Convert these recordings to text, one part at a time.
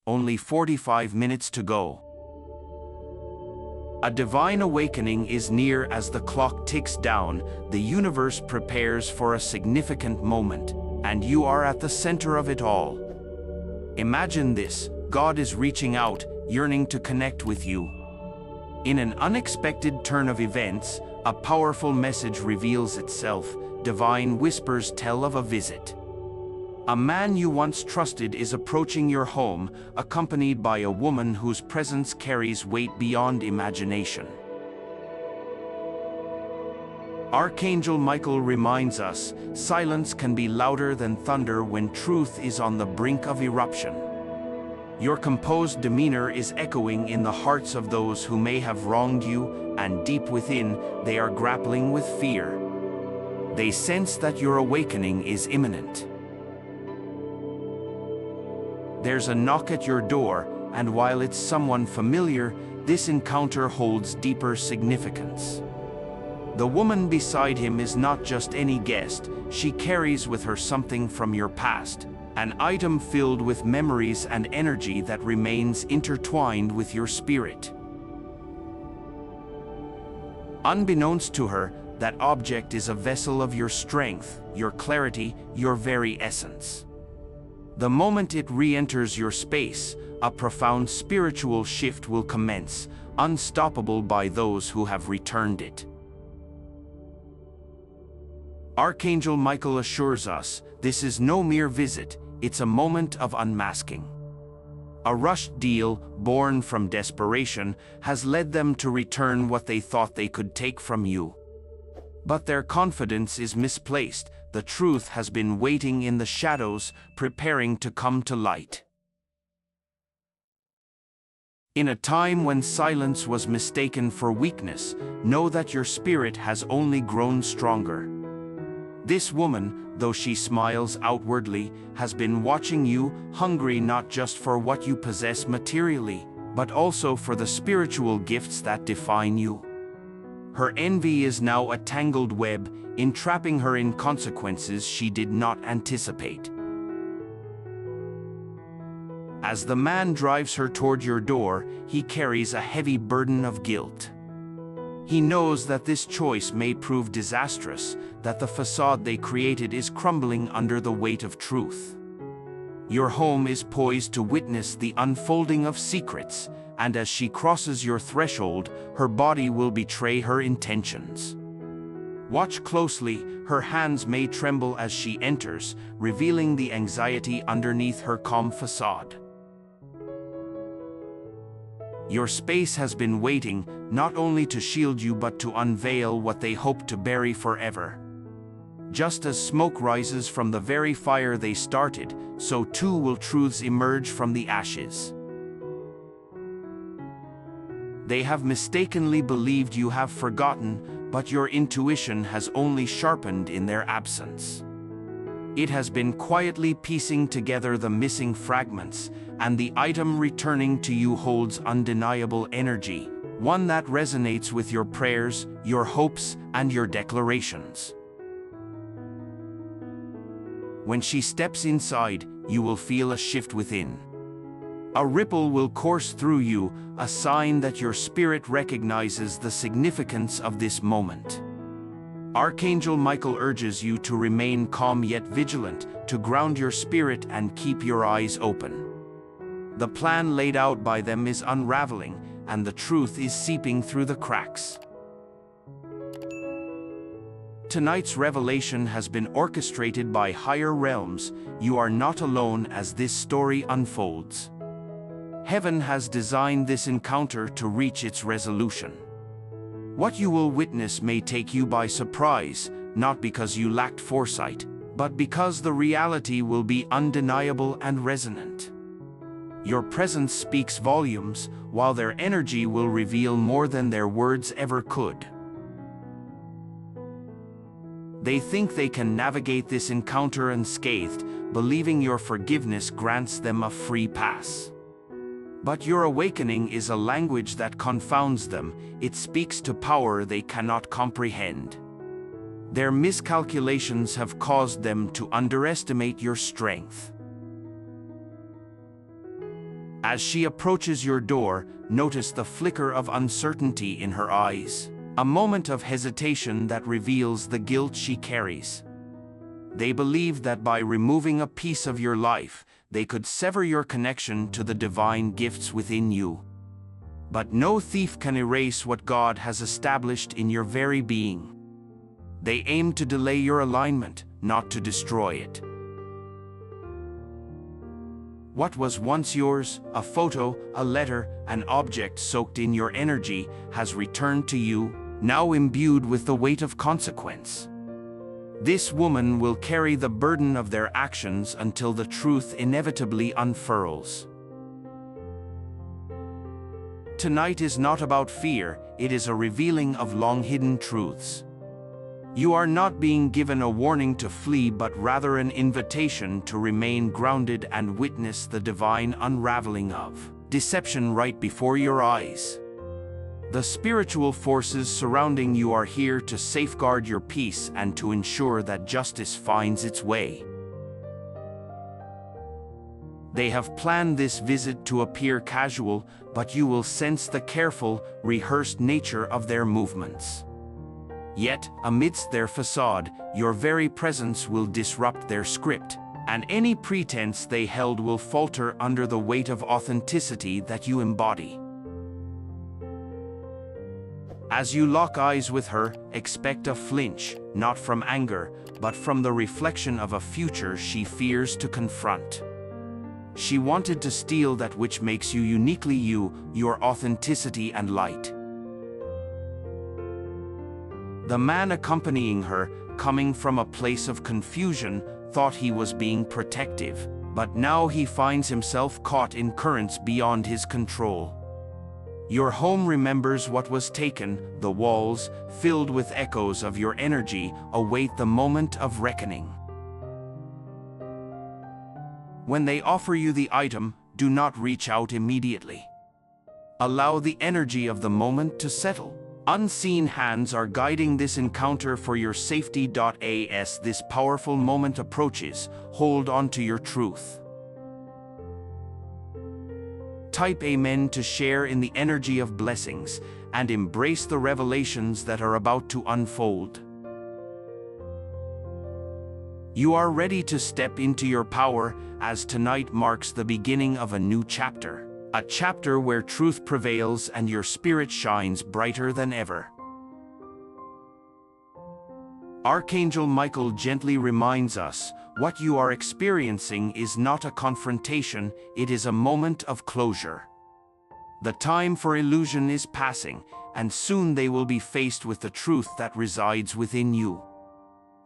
Only 45 minutes to go. A divine awakening is near. As the clock ticks down, the universe prepares for a significant moment, and you are at the center of it all. Imagine this: God is reaching out, yearning to connect with you. In an unexpected turn of events, a powerful message reveals itself. Divine whispers tell of a visit. A man you once trusted is approaching your home, accompanied by a woman whose presence carries weight beyond imagination. Archangel Michael reminds us, silence can be louder than thunder when truth is on the brink of eruption. Your composed demeanor is echoing in the hearts of those who may have wronged you, and deep within, they are grappling with fear. They sense that your awakening is imminent. There's a knock at your door, and while it's someone familiar, this encounter holds deeper significance. The woman beside him is not just any guest. She carries with her something from your past, an item filled with memories and energy that remains intertwined with your spirit. Unbeknownst to her, that object is a vessel of your strength, your clarity, your very essence. The moment it re-enters your space, a profound spiritual shift will commence, unstoppable by those who have returned it. Archangel Michael assures us, this is no mere visit, it's a moment of unmasking. A rushed deal, born from desperation, has led them to return what they thought they could take from you. But their confidence is misplaced. The truth has been waiting in the shadows, preparing to come to light. In a time when silence was mistaken for weakness, know that your spirit has only grown stronger. This woman, though she smiles outwardly, has been watching you, hungry not just for what you possess materially, but also for the spiritual gifts that define you. Her envy is now a tangled web, entrapping her in consequences she did not anticipate. As the man drives her toward your door, he carries a heavy burden of guilt. He knows that this choice may prove disastrous, that the facade they created is crumbling under the weight of truth. Your home is poised to witness the unfolding of secrets, and as she crosses your threshold, her body will betray her intentions. Watch closely, her hands may tremble as she enters, revealing the anxiety underneath her calm facade. Your space has been waiting, not only to shield you but to unveil what they hope to bury forever. Just as smoke rises from the very fire they started, so too will truths emerge from the ashes. They have mistakenly believed you have forgotten, but your intuition has only sharpened in their absence. It has been quietly piecing together the missing fragments, and the item returning to you holds undeniable energy, one that resonates with your prayers, your hopes, and your declarations. When she steps inside, you will feel a shift within. A ripple will course through you, a sign that your spirit recognizes the significance of this moment. Archangel Michael urges you to remain calm yet vigilant, to ground your spirit and keep your eyes open. The plan laid out by them is unraveling, and the truth is seeping through the cracks. Tonight's revelation has been orchestrated by higher realms. You are not alone as this story unfolds. Heaven has designed this encounter to reach its resolution. What you will witness may take you by surprise, not because you lacked foresight, but because the reality will be undeniable and resonant. Your presence speaks volumes, while their energy will reveal more than their words ever could. They think they can navigate this encounter unscathed, believing your forgiveness grants them a free pass. But your awakening is a language that confounds them. It speaks to power they cannot comprehend. Their miscalculations have caused them to underestimate your strength. As she approaches your door, notice the flicker of uncertainty in her eyes, a moment of hesitation that reveals the guilt she carries. They believe that by removing a piece of your life, they could sever your connection to the divine gifts within you. But no thief can erase what God has established in your very being. They aim to delay your alignment, not to destroy it. What was once yours, a photo, a letter, an object soaked in your energy, has returned to you, now imbued with the weight of consequence. This woman will carry the burden of their actions until the truth inevitably unfurls. Tonight is not about fear, it is a revealing of long-hidden truths. You are not being given a warning to flee, but rather an invitation to remain grounded and witness the divine unraveling of deception right before your eyes. The spiritual forces surrounding you are here to safeguard your peace and to ensure that justice finds its way. They have planned this visit to appear casual, but you will sense the careful, rehearsed nature of their movements. Yet, amidst their facade, your very presence will disrupt their script, and any pretense they held will falter under the weight of authenticity that you embody. As you lock eyes with her, expect a flinch, not from anger, but from the reflection of a future she fears to confront. She wanted to steal that which makes you uniquely you, your authenticity and light. The man accompanying her, coming from a place of confusion, thought he was being protective, but now he finds himself caught in currents beyond his control. Your home remembers what was taken, the walls, filled with echoes of your energy, await the moment of reckoning. When they offer you the item, do not reach out immediately. Allow the energy of the moment to settle. Unseen hands are guiding this encounter for your safety. As this powerful moment approaches, hold on to your truth. Type Amen to share in the energy of blessings and embrace the revelations that are about to unfold. You are ready to step into your power, as tonight marks the beginning of a new chapter. A chapter where truth prevails and your spirit shines brighter than ever. Archangel Michael gently reminds us, what you are experiencing is not a confrontation, it is a moment of closure. The time for illusion is passing, and soon they will be faced with the truth that resides within you.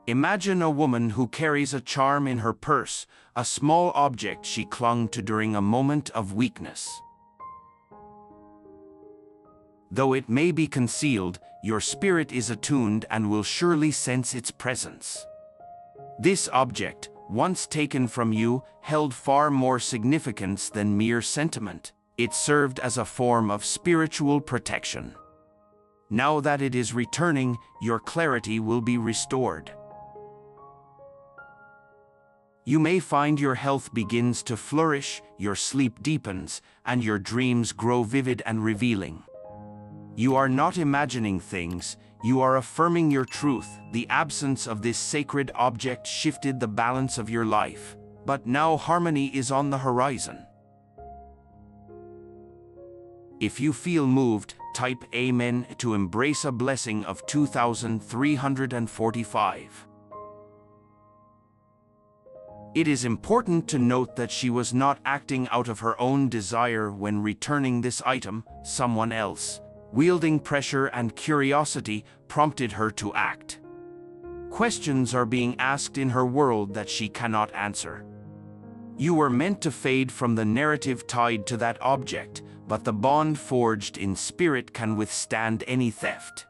Imagine a woman who carries a charm in her purse, a small object she clung to during a moment of weakness. Though it may be concealed, your spirit is attuned and will surely sense its presence. This object, once taken from you, held far more significance than mere sentiment. It served as a form of spiritual protection. Now that it is returning, your clarity will be restored. You may find your health begins to flourish, your sleep deepens, and your dreams grow vivid and revealing. You are not imagining things, you are affirming your truth. The absence of this sacred object shifted the balance of your life, but now harmony is on the horizon. If you feel moved, type Amen to embrace a blessing of 2345. It is important to note that she was not acting out of her own desire when returning this item. Someone else, wielding pressure and curiosity, prompted her to act. Questions are being asked in her world that she cannot answer. You were meant to fade from the narrative tied to that object, but the bond forged in spirit can withstand any theft.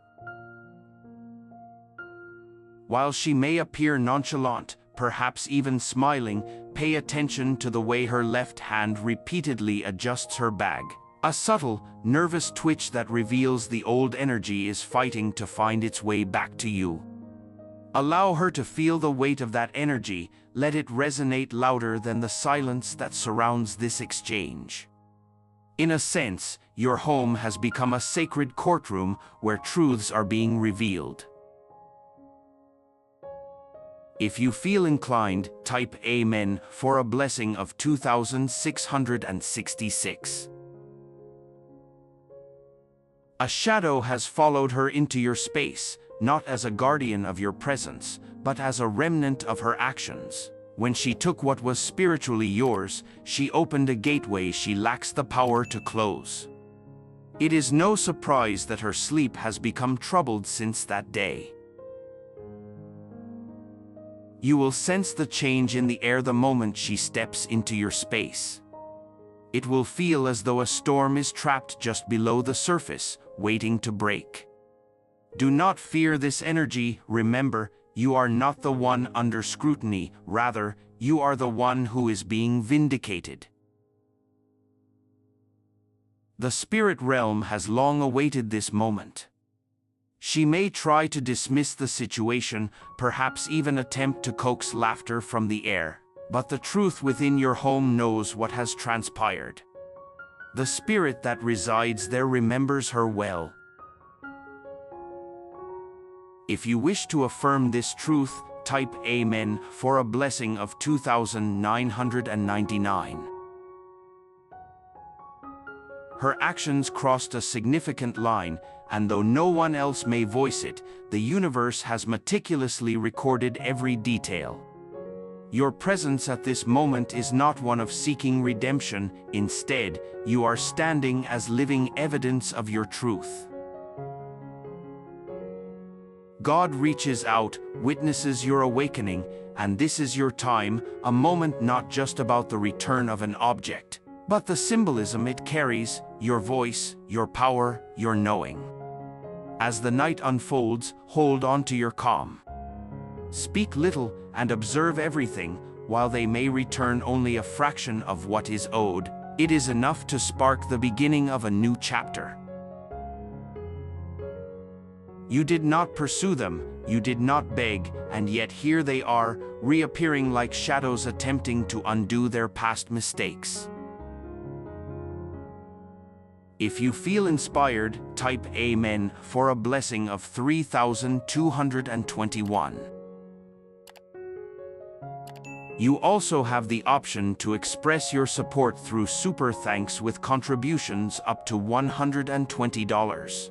While she may appear nonchalant, perhaps even smiling, pay attention to the way her left hand repeatedly adjusts her bag. A subtle, nervous twitch that reveals the old energy is fighting to find its way back to you. Allow her to feel the weight of that energy, let it resonate louder than the silence that surrounds this exchange. In a sense, your home has become a sacred courtroom where truths are being revealed. If you feel inclined, type Amen for a blessing of 2666. A shadow has followed her into your space, not as a guardian of your presence, but as a remnant of her actions. When she took what was spiritually yours, she opened a gateway she lacks the power to close. It is no surprise that her sleep has become troubled since that day. You will sense the change in the air the moment she steps into your space. It will feel as though a storm is trapped just below the surface, waiting to break. Do not fear this energy. Remember, you are not the one under scrutiny, rather, you are the one who is being vindicated. The spirit realm has long awaited this moment. She may try to dismiss the situation, perhaps even attempt to coax laughter from the air, but the truth within your home knows what has transpired. The spirit that resides there remembers her well. If you wish to affirm this truth, type Amen for a blessing of 2999. Her actions crossed a significant line, and though no one else may voice it, the universe has meticulously recorded every detail. Your presence at this moment is not one of seeking redemption. Instead, you are standing as living evidence of your truth. God reaches out, witnesses your awakening, and this is your time, a moment not just about the return of an object, but the symbolism it carries, your voice, your power, your knowing. As the night unfolds, hold on to your calm. Speak little and observe everything. While they may return only a fraction of what is owed, it is enough to spark the beginning of a new chapter. You did not pursue them, you did not beg, and yet here they are, reappearing like shadows attempting to undo their past mistakes. If you feel inspired, type Amen for a blessing of 3221. You also have the option to express your support through Super Thanks with contributions up to $120.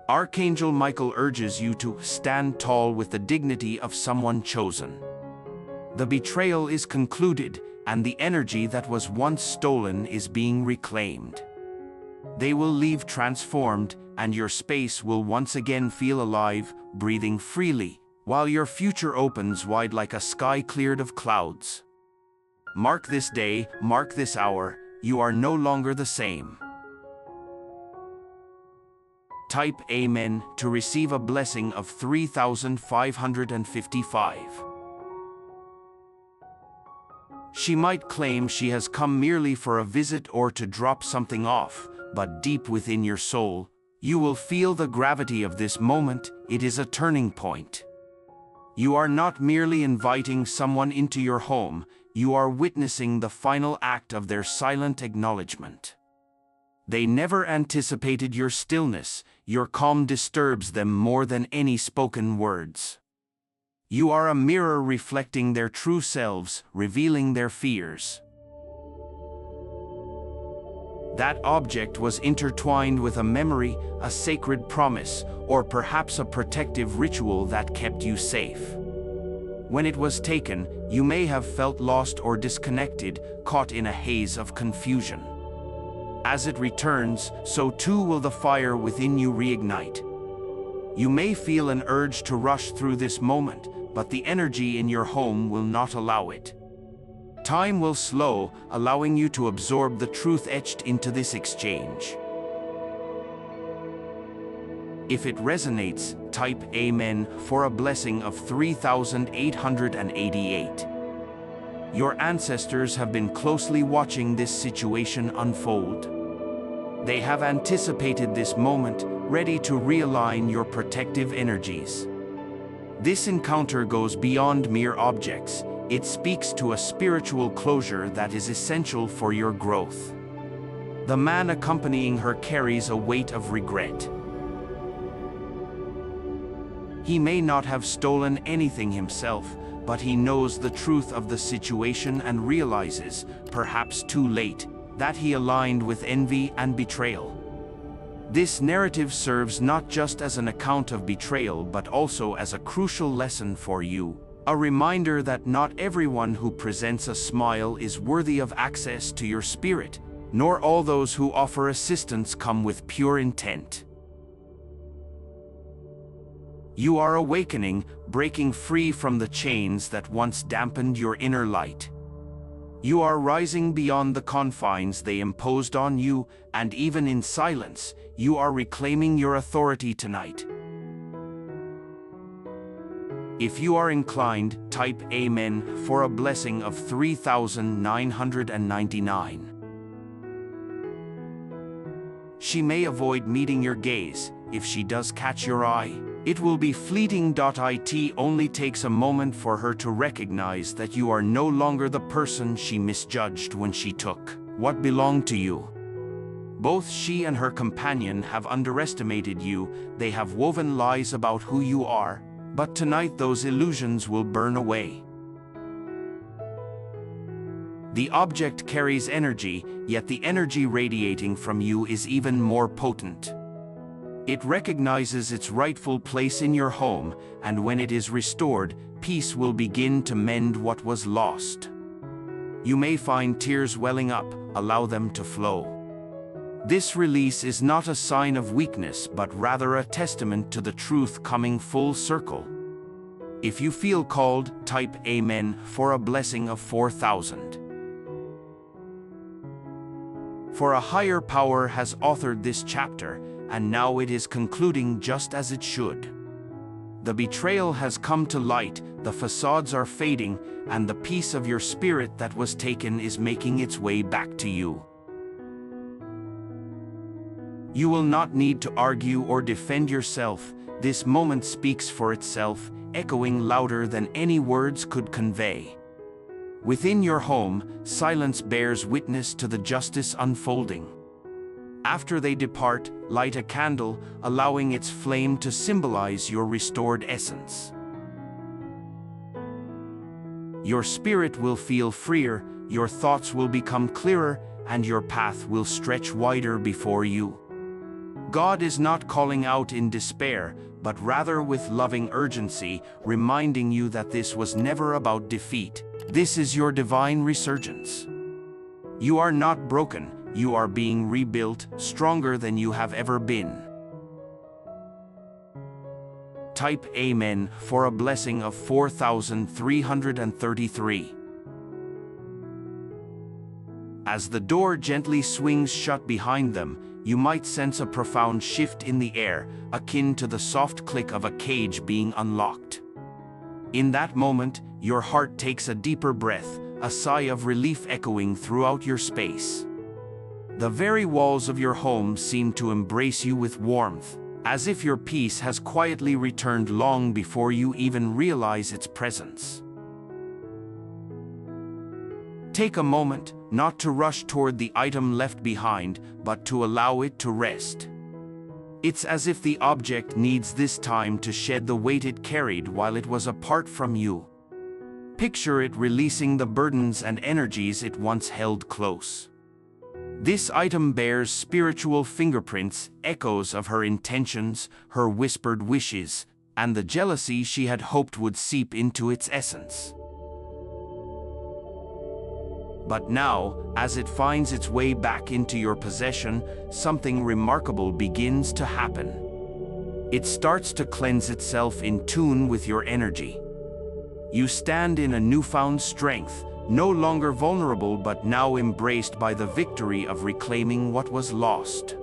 Archangel Michael urges you to stand tall with the dignity of someone chosen. The betrayal is concluded, and the energy that was once stolen is being reclaimed. They will leave transformed, and your space will once again feel alive, breathing freely, while your future opens wide like a sky cleared of clouds. Mark this day, mark this hour, you are no longer the same. Type Amen to receive a blessing of 3555. She might claim she has come merely for a visit or to drop something off, but deep within your soul, you will feel the gravity of this moment. It is a turning point. You are not merely inviting someone into your home, you are witnessing the final act of their silent acknowledgement. They never anticipated your stillness, your calm disturbs them more than any spoken words. You are a mirror reflecting their true selves, revealing their fears. That object was intertwined with a memory, a sacred promise, or perhaps a protective ritual that kept you safe. When it was taken, you may have felt lost or disconnected, caught in a haze of confusion. As it returns, so too will the fire within you reignite. You may feel an urge to rush through this moment, but the energy in your home will not allow it. Time will slow, allowing you to absorb the truth etched into this exchange. If it resonates, type Amen for a blessing of 3888. Your ancestors have been closely watching this situation unfold. They have anticipated this moment, ready to realign your protective energies. This encounter goes beyond mere objects. It speaks to a spiritual closure that is essential for your growth. The man accompanying her carries a weight of regret. He may not have stolen anything himself, but he knows the truth of the situation and realizes, perhaps too late, that he aligned with envy and betrayal. This narrative serves not just as an account of betrayal but also as a crucial lesson for you, a reminder that not everyone who presents a smile is worthy of access to your spirit, nor all those who offer assistance come with pure intent. You are awakening, breaking free from the chains that once dampened your inner light. You are rising beyond the confines they imposed on you, and even in silence, you are reclaiming your authority tonight. If you are inclined, type Amen for a blessing of 3,999. She may avoid meeting your gaze. If she does catch your eye, it will be fleeting. It only takes a moment for her to recognize that you are no longer the person she misjudged when she took what belonged to you. Both she and her companion have underestimated you. They have woven lies about who you are, but tonight those illusions will burn away. The object carries energy, yet the energy radiating from you is even more potent. It recognizes its rightful place in your home, and when it is restored, peace will begin to mend what was lost. You may find tears welling up. Allow them to flow. This release is not a sign of weakness, but rather a testament to the truth coming full circle. If you feel called, type Amen for a blessing of 4,000. For a higher power has authored this chapter, and now it is concluding just as it should. The betrayal has come to light, the facades are fading, and the piece of your spirit that was taken is making its way back to you. You will not need to argue or defend yourself. This moment speaks for itself, echoing louder than any words could convey. Within your home, silence bears witness to the justice unfolding. After they depart, light a candle, allowing its flame to symbolize your restored essence. Your spirit will feel freer, your thoughts will become clearer, and your path will stretch wider before you. God is not calling out in despair, but rather with loving urgency, reminding you that this was never about defeat. This is your divine resurgence. You are not broken, you are being rebuilt, stronger than you have ever been. Type Amen for a blessing of 4,333. As the door gently swings shut behind them, you might sense a profound shift in the air, akin to the soft click of a cage being unlocked. In that moment, your heart takes a deeper breath, a sigh of relief echoing throughout your space. The very walls of your home seem to embrace you with warmth, as if your peace has quietly returned long before you even realize its presence. Take a moment, not to rush toward the item left behind, but to allow it to rest. It's as if the object needs this time to shed the weight it carried while it was apart from you. Picture it releasing the burdens and energies it once held close. This item bears spiritual fingerprints, echoes of her intentions, her whispered wishes, and the jealousy she had hoped would seep into its essence. But now, as it finds its way back into your possession, something remarkable begins to happen. It starts to cleanse itself in tune with your energy. You stand in a newfound strength, no longer vulnerable but now embraced by the victory of reclaiming what was lost.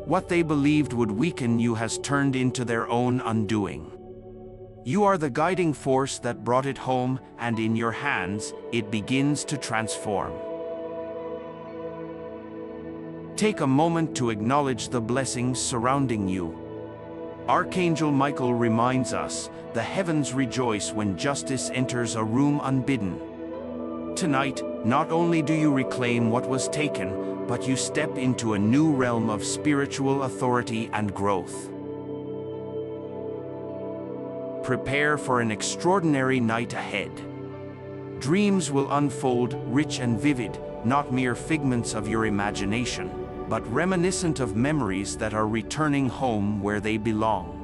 What they believed would weaken you has turned into their own undoing. You are the guiding force that brought it home, and in your hands, it begins to transform. Take a moment to acknowledge the blessings surrounding you. Archangel Michael reminds us, the heavens rejoice when justice enters a room unbidden. tonight, not only do you reclaim what was taken, but you step into a new realm of spiritual authority and growth. Prepare for an extraordinary night ahead. Dreams will unfold, rich and vivid, not mere figments of your imagination, but reminiscent of memories that are returning home where they belong.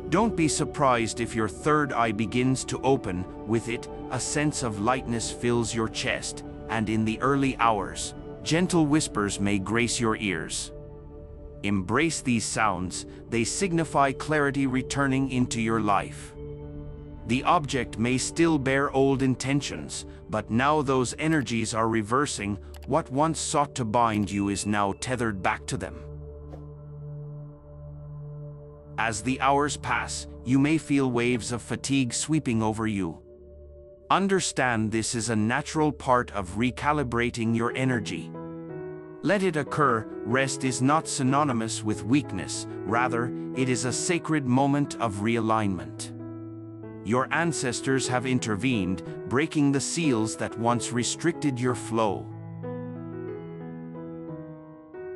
Don't be surprised if your third eye begins to open. With it, a sense of lightness fills your chest, and in the early hours, gentle whispers may grace your ears. Embrace these sounds, they signify clarity returning into your life. The object may still bear old intentions, but now those energies are reversing. What once sought to bind you is now tethered back to them. As the hours pass, you may feel waves of fatigue sweeping over you. Understand this is a natural part of recalibrating your energy. Let it occur. Rest is not synonymous with weakness, rather, it is a sacred moment of realignment. Your ancestors have intervened, breaking the seals that once restricted your flow.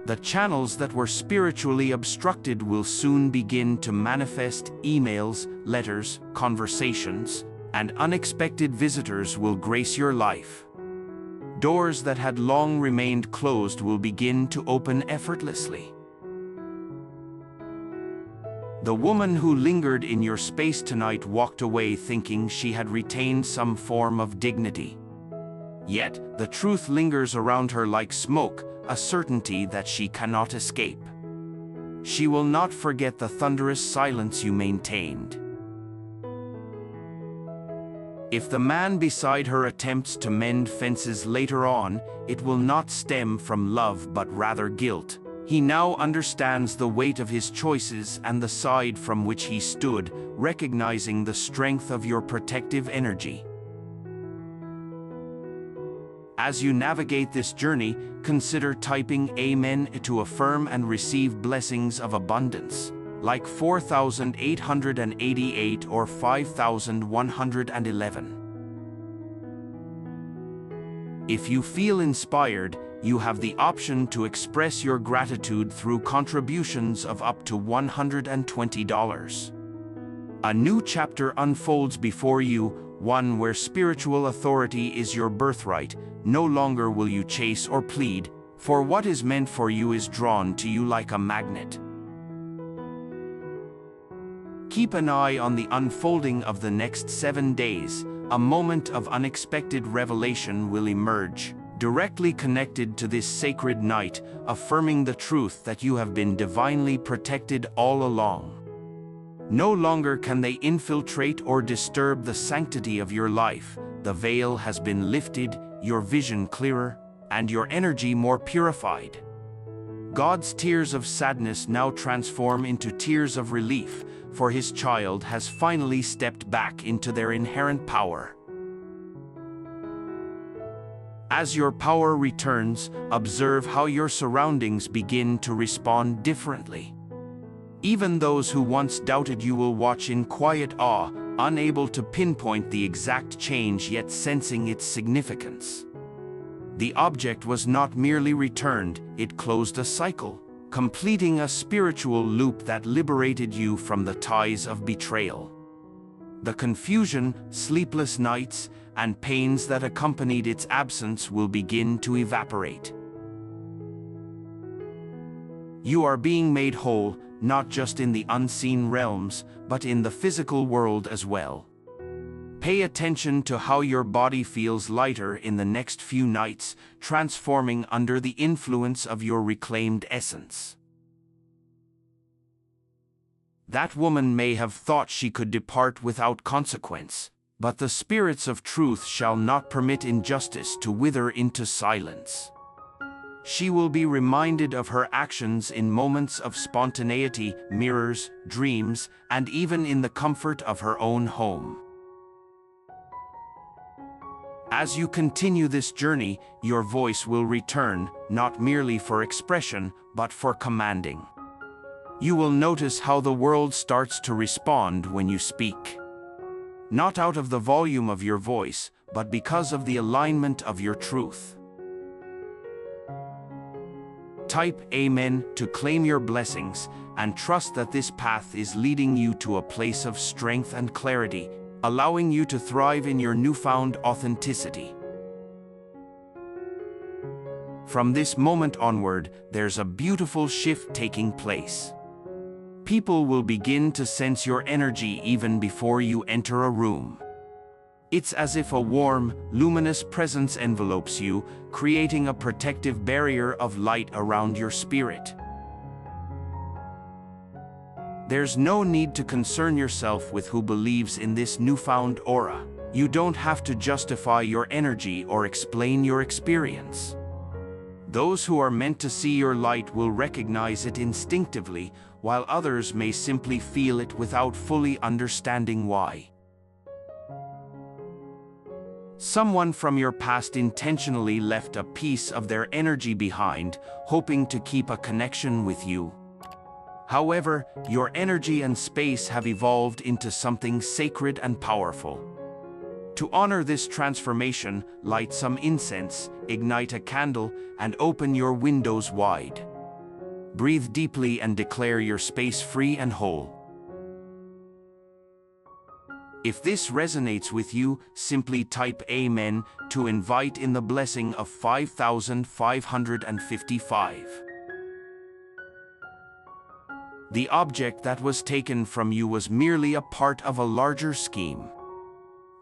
The channels that were spiritually obstructed will soon begin to manifest. Emails, letters, conversations, and unexpected visitors will grace your life. Doors that had long remained closed will begin to open effortlessly. The woman who lingered in your space tonight walked away thinking she had retained some form of dignity. Yet, the truth lingers around her like smoke, a certainty that she cannot escape. She will not forget the thunderous silence you maintained. If the man beside her attempts to mend fences later on, it will not stem from love but rather guilt. He now understands the weight of his choices and the side from which he stood, recognizing the strength of your protective energy. As you navigate this journey, consider typing Amen to affirm and receive blessings of abundance, like 4,888 or 5,111. If you feel inspired, you have the option to express your gratitude through contributions of up to $120. A new chapter unfolds before you, one where spiritual authority is your birthright. No longer will you chase or plead, for what is meant for you is drawn to you like a magnet. Keep an eye on the unfolding of the next 7 days. A moment of unexpected revelation will emerge, directly connected to this sacred night, affirming the truth that you have been divinely protected all along. No longer can they infiltrate or disturb the sanctity of your life. The veil has been lifted, your vision clearer, and your energy more purified. God's tears of sadness now transform into tears of relief, for his child has finally stepped back into their inherent power. As your power returns, observe how your surroundings begin to respond differently. Even those who once doubted you will watch in quiet awe, unable to pinpoint the exact change yet sensing its significance. The object was not merely returned, it closed a cycle, completing a spiritual loop that liberated you from the ties of betrayal. The confusion, sleepless nights, and pains that accompanied its absence will begin to evaporate. You are being made whole, not just in the unseen realms, but in the physical world as well. Pay attention to how your body feels lighter in the next few nights, transforming under the influence of your reclaimed essence. That woman may have thought she could depart without consequence, but the spirits of truth shall not permit injustice to wither into silence. She will be reminded of her actions in moments of spontaneity, mirrors, dreams, and even in the comfort of her own home. As you continue this journey, your voice will return, not merely for expression, but for commanding. You will notice how the world starts to respond when you speak. not out of the volume of your voice, but because of the alignment of your truth. Type Amen to claim your blessings and trust that this path is leading you to a place of strength and clarity, allowing you to thrive in your newfound authenticity. From this moment onward, there's a beautiful shift taking place. People will begin to sense your energy even before you enter a room. It's as if a warm, luminous presence envelopes you, creating a protective barrier of light around your spirit. There's no need to concern yourself with who believes in this newfound aura. You don't have to justify your energy or explain your experience. Those who are meant to see your light will recognize it instinctively, while others may simply feel it without fully understanding why. Someone from your past intentionally left a piece of their energy behind, hoping to keep a connection with you. However, your energy and space have evolved into something sacred and powerful. To honor this transformation, light some incense, ignite a candle, and open your windows wide. Breathe deeply and declare your space free and whole. If this resonates with you, simply type Amen to invite in the blessing of 5,555. The object that was taken from you was merely a part of a larger scheme.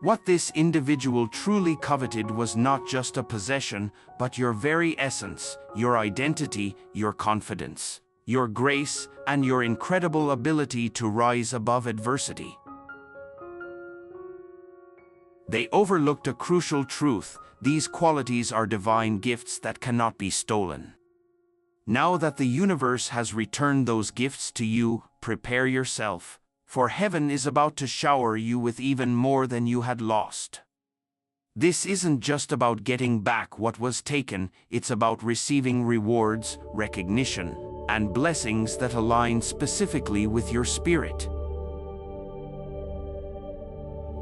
What this individual truly coveted was not just a possession, but your very essence, your identity, your confidence, your grace, and your incredible ability to rise above adversity. They overlooked a crucial truth: these qualities are divine gifts that cannot be stolen. Now that the universe has returned those gifts to you, prepare yourself, for heaven is about to shower you with even more than you had lost. This isn't just about getting back what was taken, it's about receiving rewards, recognition, and blessings that align specifically with your spirit.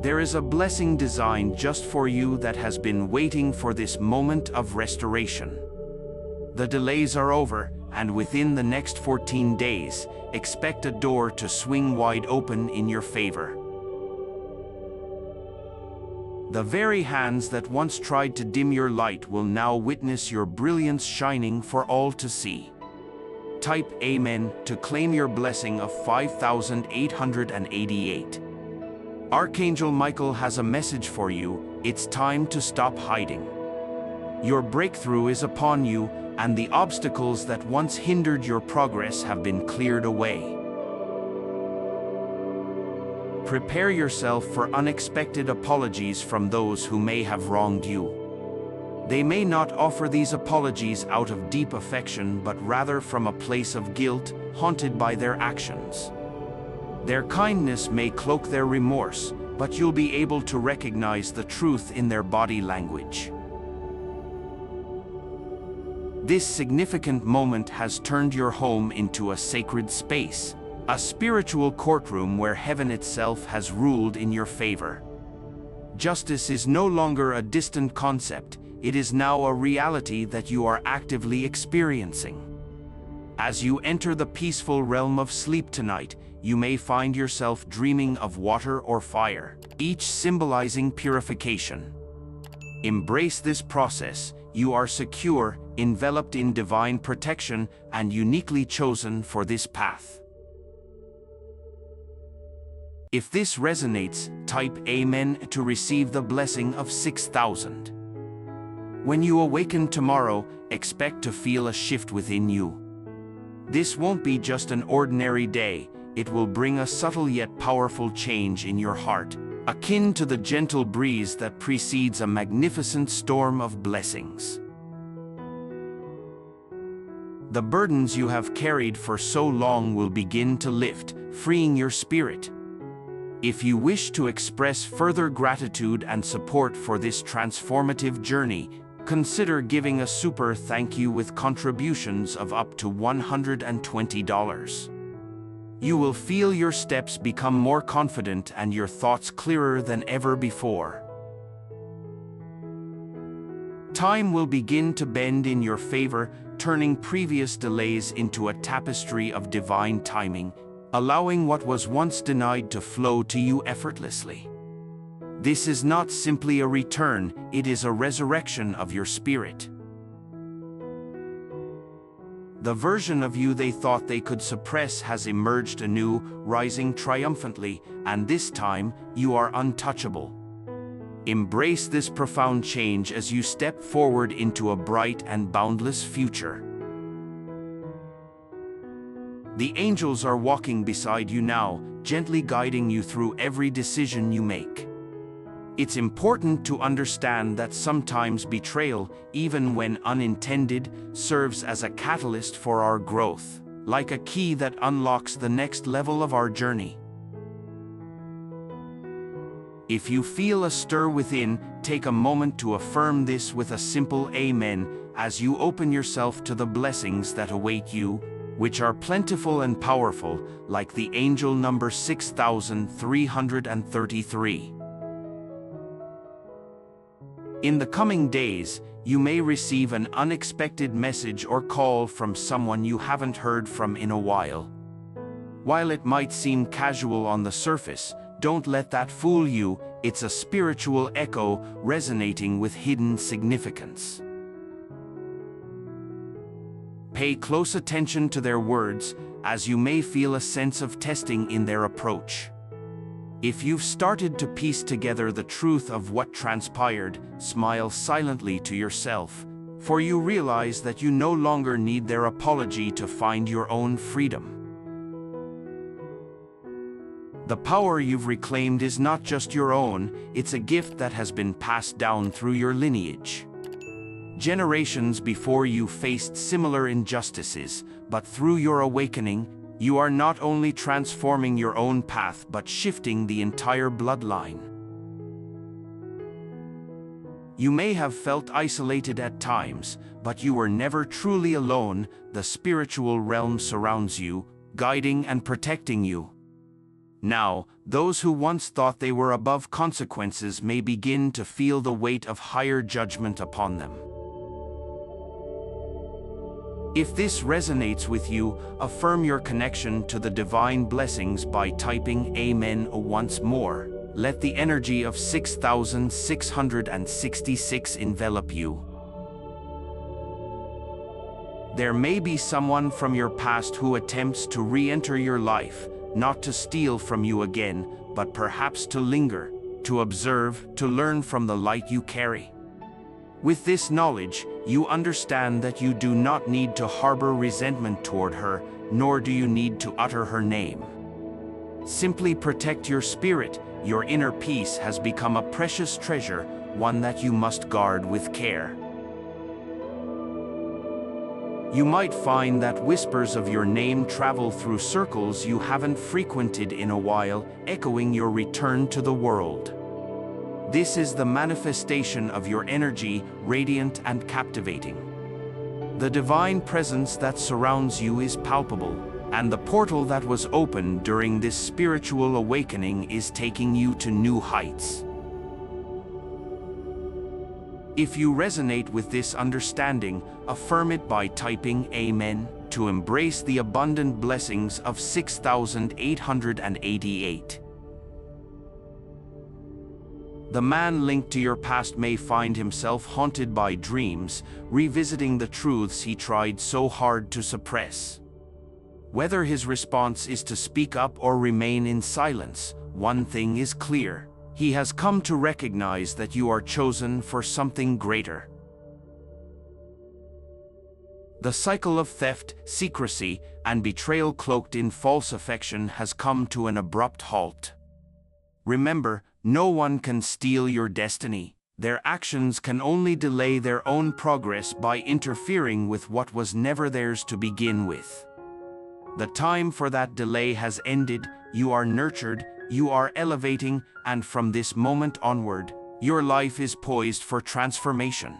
There is a blessing designed just for you that has been waiting for this moment of restoration. The delays are over, and within the next 14 days, expect a door to swing wide open in your favor. The very hands that once tried to dim your light will now witness your brilliance shining for all to see. Type Amen to claim your blessing of 5,888. Archangel Michael has a message for you. It's time to stop hiding. Your breakthrough is upon you, and the obstacles that once hindered your progress have been cleared away. Prepare yourself for unexpected apologies from those who may have wronged you. They may not offer these apologies out of deep affection, but rather from a place of guilt, haunted by their actions. Their kindness may cloak their remorse, but you'll be able to recognize the truth in their body language. This significant moment has turned your home into a sacred space, a spiritual courtroom where heaven itself has ruled in your favor. Justice is no longer a distant concept, it is now a reality that you are actively experiencing. As you enter the peaceful realm of sleep tonight, you may find yourself dreaming of water or fire, each symbolizing purification. Embrace this process. You are secure, enveloped in divine protection, and uniquely chosen for this path. If this resonates, type Amen to receive the blessing of 6,000. When you awaken tomorrow, expect to feel a shift within you. This won't be just an ordinary day, it will bring a subtle yet powerful change in your heart, akin to the gentle breeze that precedes a magnificent storm of blessings. The burdens you have carried for so long will begin to lift, freeing your spirit. If you wish to express further gratitude and support for this transformative journey, consider giving a super thank you with contributions of up to $120. You will feel your steps become more confident and your thoughts clearer than ever before. Time will begin to bend in your favor, turning previous delays into a tapestry of divine timing, allowing what was once denied to flow to you effortlessly. This is not simply a return, it is a resurrection of your spirit. The version of you they thought they could suppress has emerged anew, rising triumphantly, and this time, you are untouchable. Embrace this profound change as you step forward into a bright and boundless future. The angels are walking beside you now, gently guiding you through every decision you make. It's important to understand that sometimes betrayal, even when unintended, serves as a catalyst for our growth, like a key that unlocks the next level of our journey. If you feel a stir within, take a moment to affirm this with a simple amen as you open yourself to the blessings that await you, which are plentiful and powerful, like the angel number 6333. In the coming days, you may receive an unexpected message or call from someone you haven't heard from in a while. While it might seem casual on the surface, don't let that fool you, it's a spiritual echo resonating with hidden significance. Pay close attention to their words, as you may feel a sense of testing in their approach. If you've started to piece together the truth of what transpired, smile silently to yourself, for you realize that you no longer need their apology to find your own freedom. The power you've reclaimed is not just your own, it's a gift that has been passed down through your lineage. Generations before you faced similar injustices, but through your awakening, you are not only transforming your own path but shifting the entire bloodline. You may have felt isolated at times, but you were never truly alone. The spiritual realm surrounds you, guiding and protecting you. Now, those who once thought they were above consequences may begin to feel the weight of higher judgment upon them. If this resonates with you, affirm your connection to the divine blessings by typing Amen once more. Let the energy of 6666 envelop you. There may be someone from your past who attempts to re-enter your life, not to steal from you again, but perhaps to linger, to observe, to learn from the light you carry. With this knowledge, you understand that you do not need to harbor resentment toward her, nor do you need to utter her name. Simply protect your spirit. Your inner peace has become a precious treasure, one that you must guard with care. You might find that whispers of your name travel through circles you haven't frequented in a while, echoing your return to the world. This is the manifestation of your energy, radiant and captivating. The divine presence that surrounds you is palpable, and the portal that was opened during this spiritual awakening is taking you to new heights. If you resonate with this understanding, affirm it by typing Amen to embrace the abundant blessings of 6888. The man linked to your past may find himself haunted by dreams, revisiting the truths he tried so hard to suppress. Whether his response is to speak up or remain in silence, one thing is clear: he has come to recognize that you are chosen for something greater. The cycle of theft, secrecy, and betrayal cloaked in false affection has come to an abrupt halt. Remember, no one can steal your destiny. Their actions can only delay their own progress by interfering with what was never theirs to begin with. The time for that delay has ended. You are nurtured, you are elevating, and from this moment onward, your life is poised for transformation.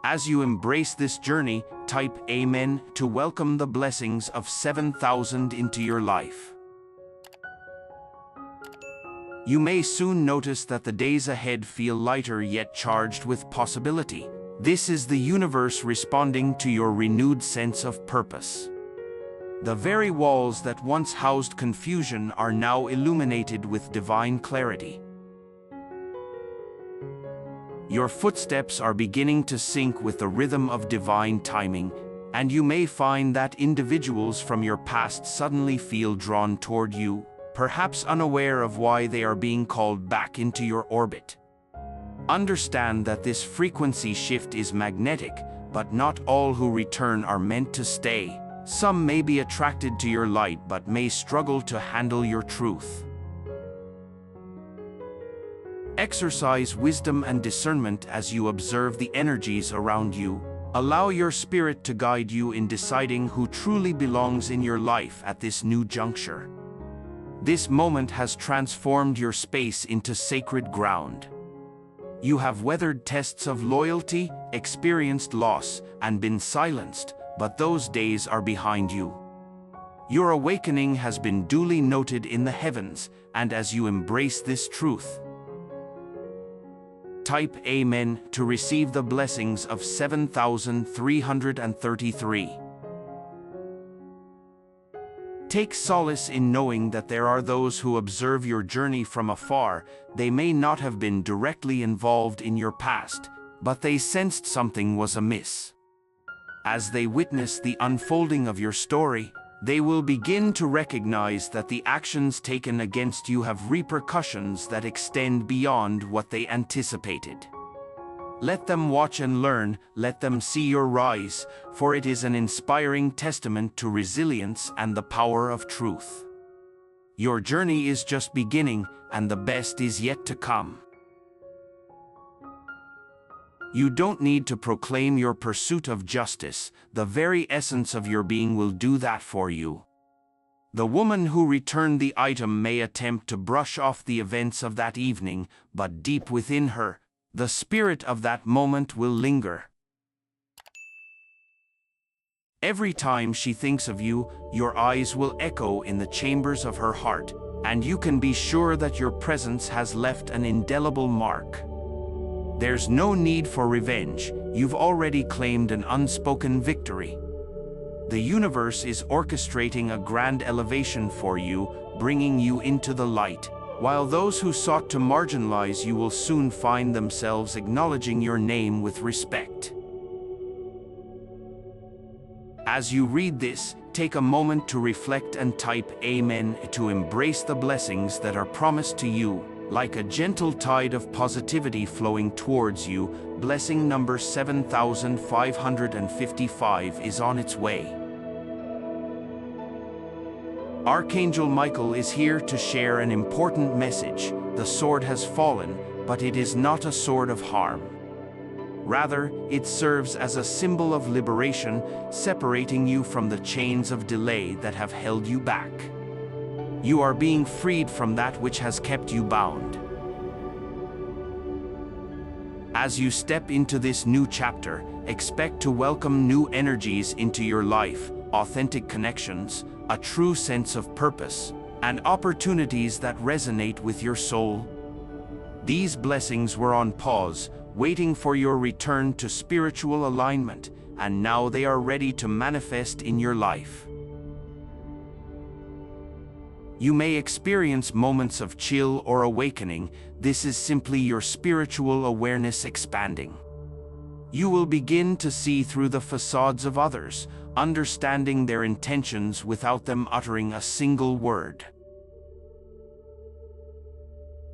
As you embrace this journey, type Amen to welcome the blessings of 7,000 into your life. You may soon notice that the days ahead feel lighter yet charged with possibility. This is the universe responding to your renewed sense of purpose. The very walls that once housed confusion are now illuminated with divine clarity. Your footsteps are beginning to sync with the rhythm of divine timing, and you may find that individuals from your past suddenly feel drawn toward you, perhaps unaware of why they are being called back into your orbit. Understand that this frequency shift is magnetic, but not all who return are meant to stay. Some may be attracted to your light but may struggle to handle your truth. Exercise wisdom and discernment as you observe the energies around you. Allow your spirit to guide you in deciding who truly belongs in your life at this new juncture. This moment has transformed your space into sacred ground. You have weathered tests of loyalty, experienced loss, and been silenced, but those days are behind you. Your awakening has been duly noted in the heavens, and as you embrace this truth, type Amen to receive the blessings of 7,333. Take solace in knowing that there are those who observe your journey from afar. They may not have been directly involved in your past, but they sensed something was amiss. As they witness the unfolding of your story, they will begin to recognize that the actions taken against you have repercussions that extend beyond what they anticipated. Let them watch and learn, let them see your rise, for it is an inspiring testament to resilience and the power of truth. Your journey is just beginning, and the best is yet to come. You don't need to proclaim your pursuit of justice. The very essence of your being will do that for you. The woman who returned the item may attempt to brush off the events of that evening, but deep within her, the spirit of that moment will linger. Every time she thinks of you, your eyes will echo in the chambers of her heart, and you can be sure that your presence has left an indelible mark. There's no need for revenge. You've already claimed an unspoken victory. The universe is orchestrating a grand elevation for you, bringing you into the light. While those who sought to marginalize you will soon find themselves acknowledging your name with respect. As you read this, take a moment to reflect and type Amen to embrace the blessings that are promised to you. Like a gentle tide of positivity flowing towards you, blessing number 7,555 is on its way. Archangel Michael is here to share an important message. The sword has fallen, but it is not a sword of harm. Rather, it serves as a symbol of liberation, separating you from the chains of delay that have held you back. You are being freed from that which has kept you bound. As you step into this new chapter, expect to welcome new energies into your life, authentic connections, a true sense of purpose, and opportunities that resonate with your soul. These blessings were on pause, waiting for your return to spiritual alignment, and now they are ready to manifest in your life. You may experience moments of chill or awakening. This is simply your spiritual awareness expanding. You will begin to see through the facades of others, understanding their intentions without them uttering a single word.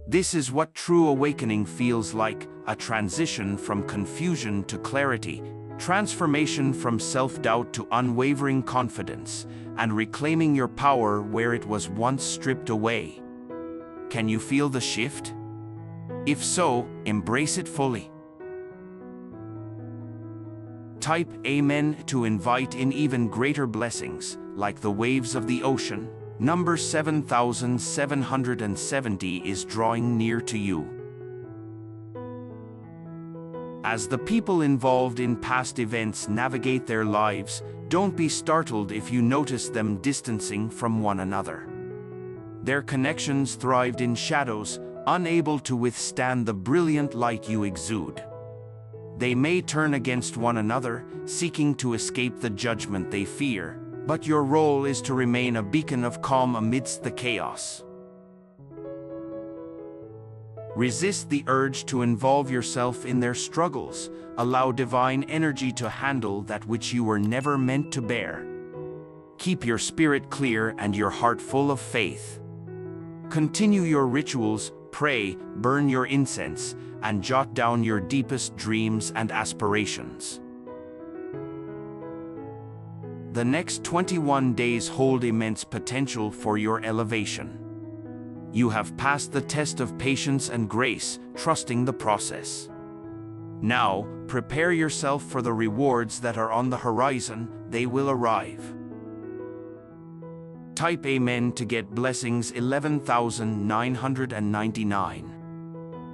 This is what true awakening feels like, a transition from confusion to clarity, transformation from self-doubt to unwavering confidence, and reclaiming your power where it was once stripped away. Can you feel the shift? If so, embrace it fully. Type Amen to invite in even greater blessings, like the waves of the ocean. Number 7,770 is drawing near to you. As the people involved in past events navigate their lives, don't be startled if you notice them distancing from one another. Their connections thrived in shadows, unable to withstand the brilliant light you exude. They may turn against one another, seeking to escape the judgment they fear, but your role is to remain a beacon of calm amidst the chaos. Resist the urge to involve yourself in their struggles. Allow divine energy to handle that which you were never meant to bear. Keep your spirit clear and your heart full of faith. Continue your rituals, pray, burn your incense, and jot down your deepest dreams and aspirations. The next 21 days hold immense potential for your elevation. You have passed the test of patience and grace, trusting the process. Now, prepare yourself for the rewards that are on the horizon. They will arrive. Type Amen to get blessings 11,999.